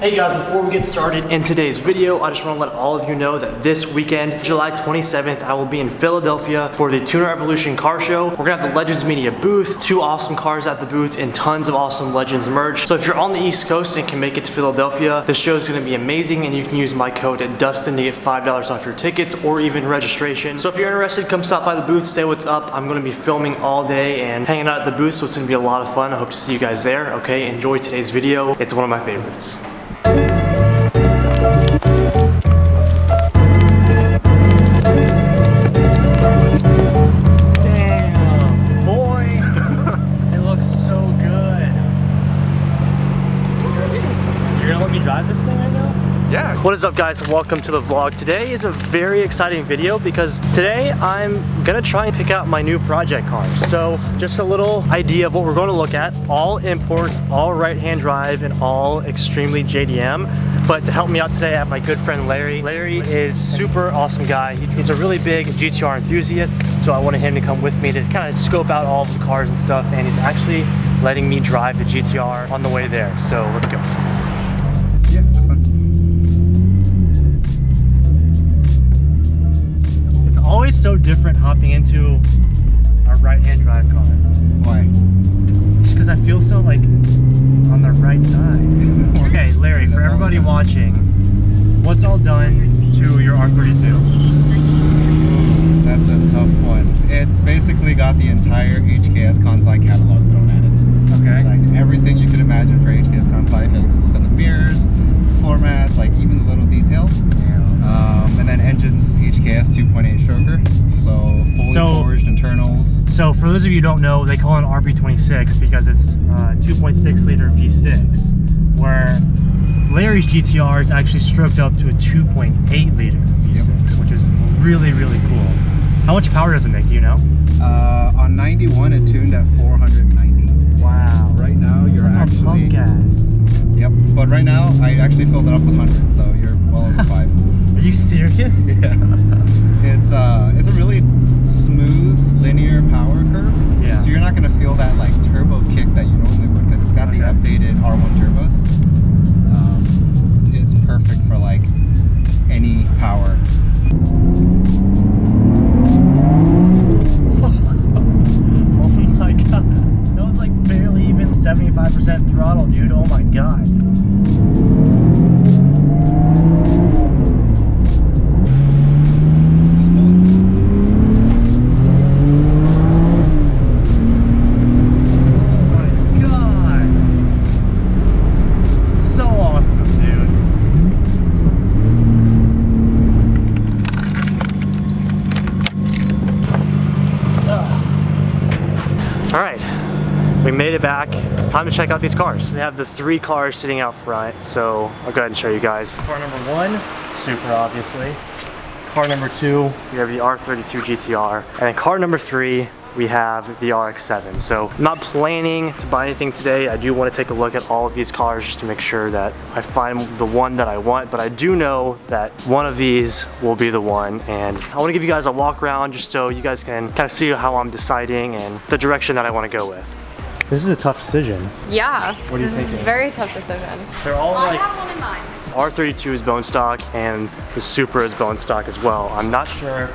Hey guys, before we get started in today's video, I just want to let all of you know that this weekend, July 27th, I will be in Philadelphia for the Tuner Evolution car show. We're gonna have the Legends Media booth, 2 awesome cars at the booth, and tons of awesome Legends merch. So if you're on the East Coast and can make it to Philadelphia, the show is gonna be amazing, and you can use my code at Dustin to get $5 off your tickets or even registration. So if you're interested, come stop by the booth, say what's up. I'm gonna be filming all day and hanging out at the booth, so it's gonna be a lot of fun. I hope to see you guys there. Okay, enjoy today's video. It's one of my favorites. Damn, boy. It looks so good. You're gonna let me drive this thing right now? Yeah. What is up, guys? Welcome to the vlog. Today is a very exciting video because today I'm gonna try and pick out my new project car. So just a little idea of what we're going to look at. All imports, all right-hand drive, and all extremely JDM. But to help me out today, I have my good friend Larry. Larry is a super awesome guy. He's a really big GTR enthusiast, so I wanted him to come with me to kind of scope out all of the cars and stuff, and he's actually letting me drive the GTR on the way there. So let's go. Yeah, that's fun. It's always so different hopping into a right-hand drive car. Why? Just because I feel so like on the right side. Okay, Larry, for everybody watching, what's all done to your R32? That's a tough one. It's basically got the entire HKS Kansai catalog thrown at it. Okay. Like everything you can imagine for HKS Kansai. So the mirrors, floor mats, like even the little details. And then engines, HKS 2.8 stroker. So fully forged internals. So for those of you who don't know, they call it RB26 because it's 2.6 liter V6, where Larry's GTR is actually stroked up to a 2.8 liter V6, which is really, really cool. How much power does it make, do you know? On 91, it tuned at 490. Wow. Right now, you're That's actually... on pump gas. Yep, but right now, I actually filled it up with 100, so you're well over 5. Are you serious? Yeah. It's a really smooth, linear power curve. Yeah. So you're not going to feel that like turbo kick that you normally would because it's got the updated R1 turbos. It's perfect for like any power. Oh my god. That was like barely even 75% throttle, dude. Oh my god. Alright, we made it back. It's time to check out these cars. They have the 3 cars sitting out front, so I'll go ahead and show you guys. Car number 1, Supra obviously. Car number 2, we have the R32 GTR. And then car number 3, we have the RX-7. So I'm not planning to buy anything today. I do want to take a look at all of these cars just to make sure that I find the one that I want, but I do know that one of these will be the one, and I want to give you guys a walk around just so you guys can kind of see how I'm deciding and the direction that I want to go with. This is a tough decision. Yeah, what do you think? This is a very tough decision. They're all I like, have one in mind. R32 is bone stock and the Supra is bone stock as well. I'm not sure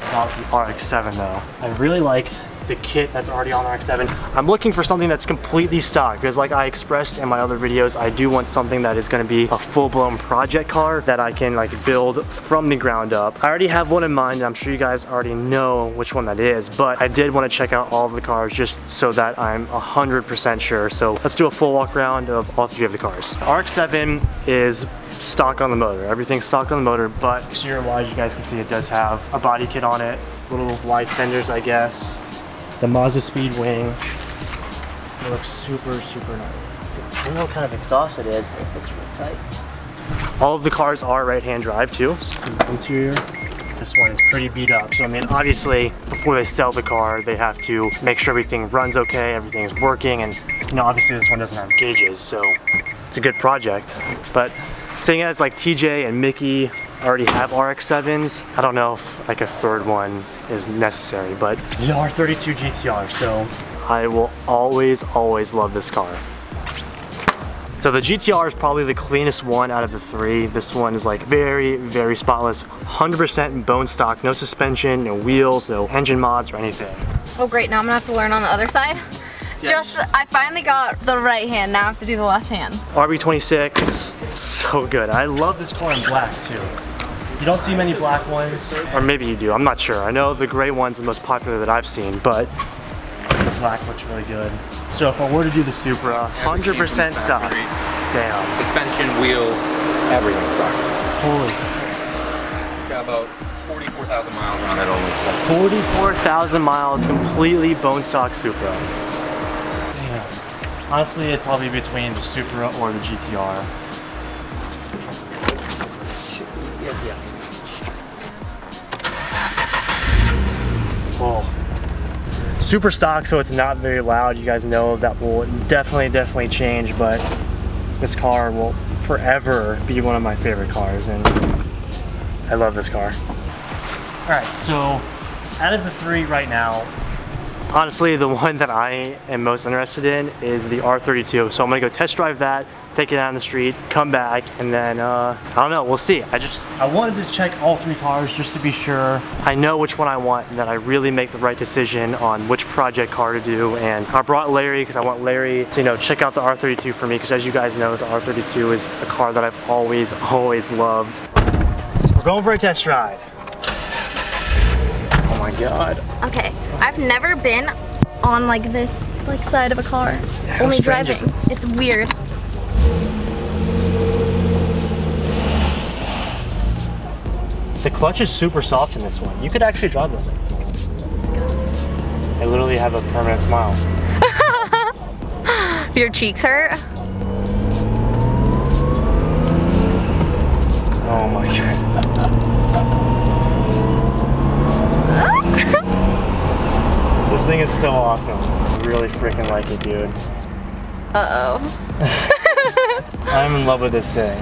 about the RX-7 though. I really like the kit that's already on RX-7. I'm looking for something that's completely stock because like I expressed in my other videos, I do want something that is going to be a full-blown project car that I can like build from the ground up. I already have one in mind, and I'm sure you guys already know which one that is, but I did want to check out all of the cars just so that I'm 100% sure. So let's do a full walk around of all 3 of the cars. RX-7 is stock on the motor. Everything's stock on the motor, but exterior wise, you guys can see it does have a body kit on it, little wide fenders, I guess. The Mazda Speed wing. It looks super, super nice. I don't know what kind of exhaust it is, but it looks really tight. All of the cars are right-hand drive too. So interior. This one is pretty beat up. So I mean, obviously, before they sell the car, they have to make sure everything runs okay, everything is working, and you know, obviously this one doesn't have gauges, so it's a good project. But seeing as like TJ and Mickey already have RX-7s, I don't know if like a third one is necessary, but the R32 GTR, so I will always love this car. So the GTR is probably the cleanest one out of the three. This one is like very, very spotless, 100% bone stock, no suspension, no wheels, no engine mods or anything. Oh great, now I'm gonna have to learn on the other side. I finally got the right hand, now I have to do the left hand. RB26, it's so good. I love this car in black too. You don't see many black ones, or maybe you do, I'm not sure. I know the gray one's the most popular that I've seen, but black looks really good. So if I were to do the Supra, 100% stock. Damn. Suspension, wheels, everything stock. Holy. It's got about 44,000 miles on it only. So. 44,000 miles, completely bone stock Supra. Damn. Honestly, it'd probably be between the Supra or the GTR. Whoa. Super stock, so it's not very loud. You guys know that will definitely change, but this car will forever be one of my favorite cars, and I love this car. All right, so out of the three right now, honestly, the one that I am most interested in is the R32. So I'm gonna go test drive that, take it down the street, come back, and then, I don't know, we'll see. I wanted to check all three cars just to be sure I know which one I want and that I really make the right decision on which project car to do. And I brought Larry because I want Larry to, you know, check out the R32 for me, because as you guys know, the R32 is a car that I've always loved. We're going for a test drive. Oh my God. Okay, I've never been on like this side of a car. Only driving. It's weird. The clutch is super soft in this one. You could actually drive this thing. I literally have a permanent smile. Your cheeks hurt? Oh my God. This thing is so awesome. I really freaking like it, dude. Uh-oh. I'm in love with this thing.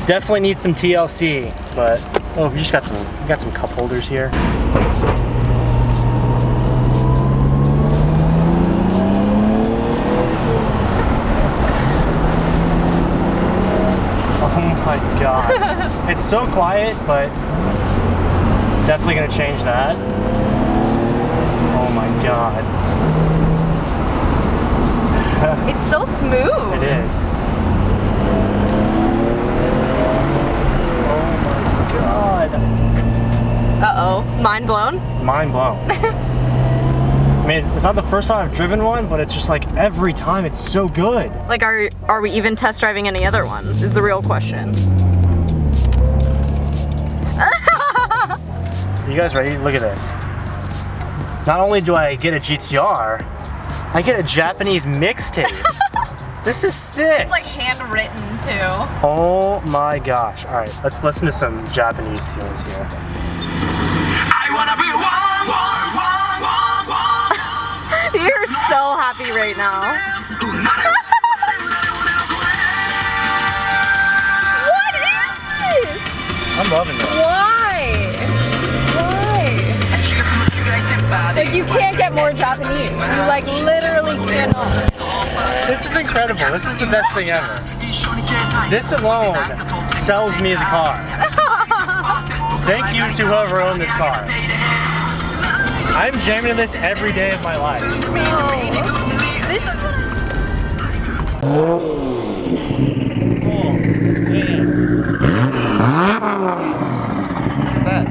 Definitely need some TLC, but oh, we got some cup holders here. Oh my God. It's so quiet, but definitely gonna change that. Oh my God. It's so smooth. It is. Oh my God. Uh-oh, mind blown? Mind blown. I mean, it's not the first time I've driven one, but it's just like every time it's so good. Like, are we even test driving any other ones is the real question. You guys ready? Look at this. Not only do I get a GTR, I get a Japanese mixtape. This is sick. It's like handwritten too. Oh my gosh. All right, let's listen to some Japanese tunes here. I wanna be one. You're so happy right now. What is this? I'm loving it. Why? Like, you can't get more Japanese. You like literally cannot. This is incredible. This is the best thing ever. This alone sells me the car. Thank you to whoever owned this car. I'm jamming to this every day of my life. This is what Oh, man. Look at that.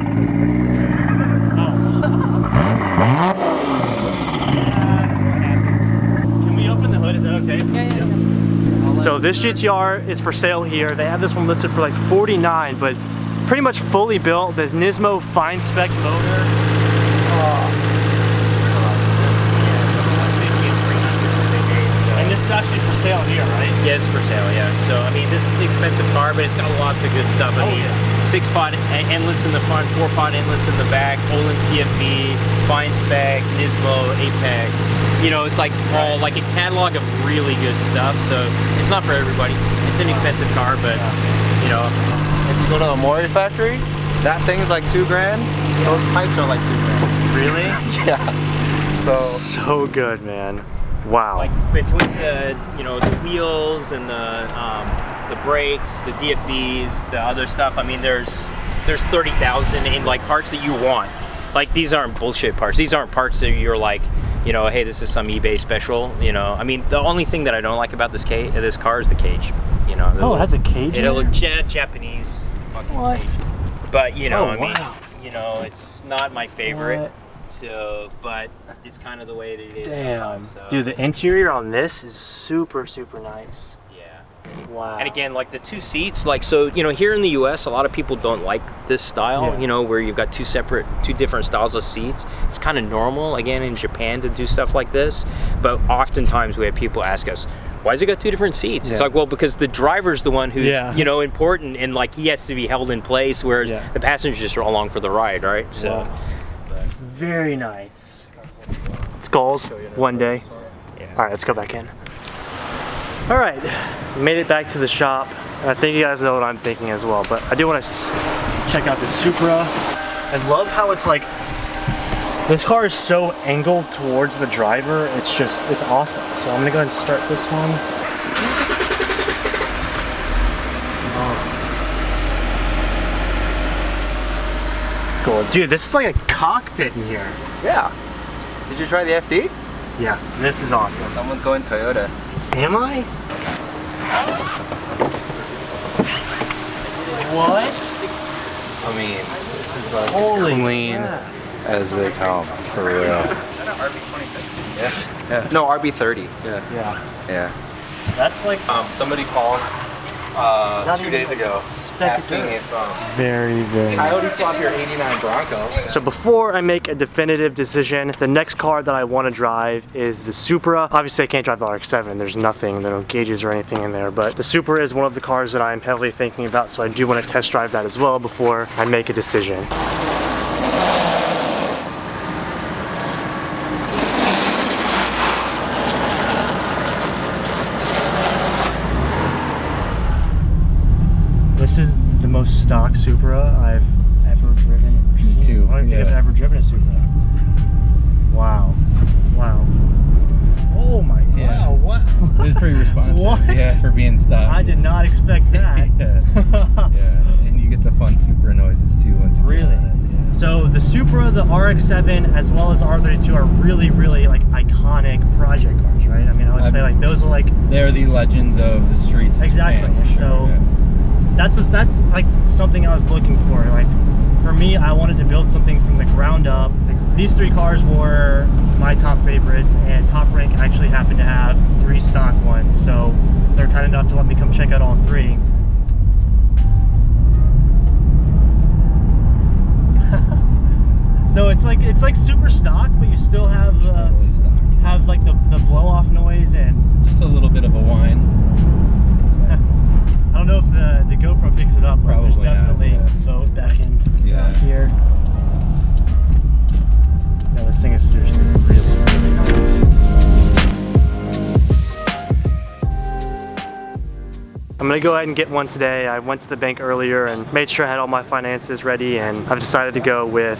Can we open the hood? Is that okay? Yeah. So this GTR is for sale here. They have this one listed for like $49, but pretty much fully built. The Nismo fine spec motor. And this is actually for sale here, right? Yeah, it's for sale, yeah. So, I mean, this is the expensive car, but it's got lots of good stuff. I mean, 6-pot endless in the front, 4-pot endless in the back, Olin's DFV, fine spec, Nismo, Apex. You know, it's like all like a catalog of really good stuff. So it's not for everybody. It's an expensive car, but you know, If you go to a mortgage factory, that thing's like $2 grand. Those pipes are like $2 grand. Really? Yeah. So So good, man. Wow. Like between the, you know, the wheels and the brakes, the DFVs, the other stuff. I mean, there's 30,000 in like parts that you want. Like these aren't bullshit parts. These aren't parts that you're like, you know, hey, this is some eBay special. You know, I mean, the only thing that I don't like about this car is the cage. You know. Oh, it has a cage. It'll in it? Japanese fucking What? cage. But you know, Oh, I mean, wow. you know, it's not my favorite. What? So, but it's kind of the way that it is. Damn. sometimes, so. Dude, the interior on this is super, super nice. Yeah. Wow. And again, like the two seats, like, so, you know, here in the US, a lot of people don't like this style, Yeah. you know, where you've got two different styles of seats. It's kind of normal, again, in Japan to do stuff like this. But oftentimes we have people ask us, why has it got two different seats? It's Yeah. like, well, because the driver's the one who's, Yeah. you know, important, and like he has to be held in place, whereas Yeah. the passengers just are along for the ride, right? So, Wow. Very nice. It's goals one day. yeah. All right, let's go back in. All right, made it back to the shop. And I think you guys know what I'm thinking as well, but I do want to check out the Supra. I love how it's like, this car is so angled towards the driver. It's just, it's awesome. So I'm gonna go ahead and start this one. Cool. Dude, this is like a cockpit in here. Yeah. Did you try the FD? Yeah, this is awesome. Someone's going Toyota. Am I? What? I mean, this is like Holy as clean crap. as they come, for real. Is that an RB26? Yeah. No, RB30. Yeah. Yeah, Yeah. that's like Somebody called 2 days ago asking if very, very Coyote swap your 89 Bronco. So before I make a definitive decision, the next car that I want to drive is the Supra. Obviously I can't drive the RX-7, there's nothing, there are no gauges or anything in there, but the Supra is one of the cars that I'm heavily thinking about, so I do want to test drive that as well before I make a decision. This is the most stock Supra I've ever driven or seen. Me too, I don't think I've yeah. ever driven a Supra. Wow. Wow. Oh my Yeah. wow. What? It was pretty responsive. What? Yeah, for being stock. I did not expect that. Yeah, and you get the fun Supra noises too once you Really? get on it. Yeah. So the Supra, the RX-7, as well as the R32 are really, really like iconic project cars, right? I mean, I would say like those are like They're the legends of the streets. of Exactly, Japan, for sure, so- yeah. that's like something I was looking for. Like for me, I wanted to build something from the ground up. These three cars were my top favorites, and Top Rank actually happened to have 3 stock ones, so they're kind enough to let me come check out all 3. So it's like super stock, but you still have Totally stock. like the blow off noise, and Just a little bit of a whine. I don't know if the GoPro picks it up, but there's Probably not, definitely yeah. boat back in Yeah. here. No, this thing is seriously really, really nice. I'm gonna go ahead and get one today. I went to the bank earlier and made sure I had all my finances ready, and I've decided to go with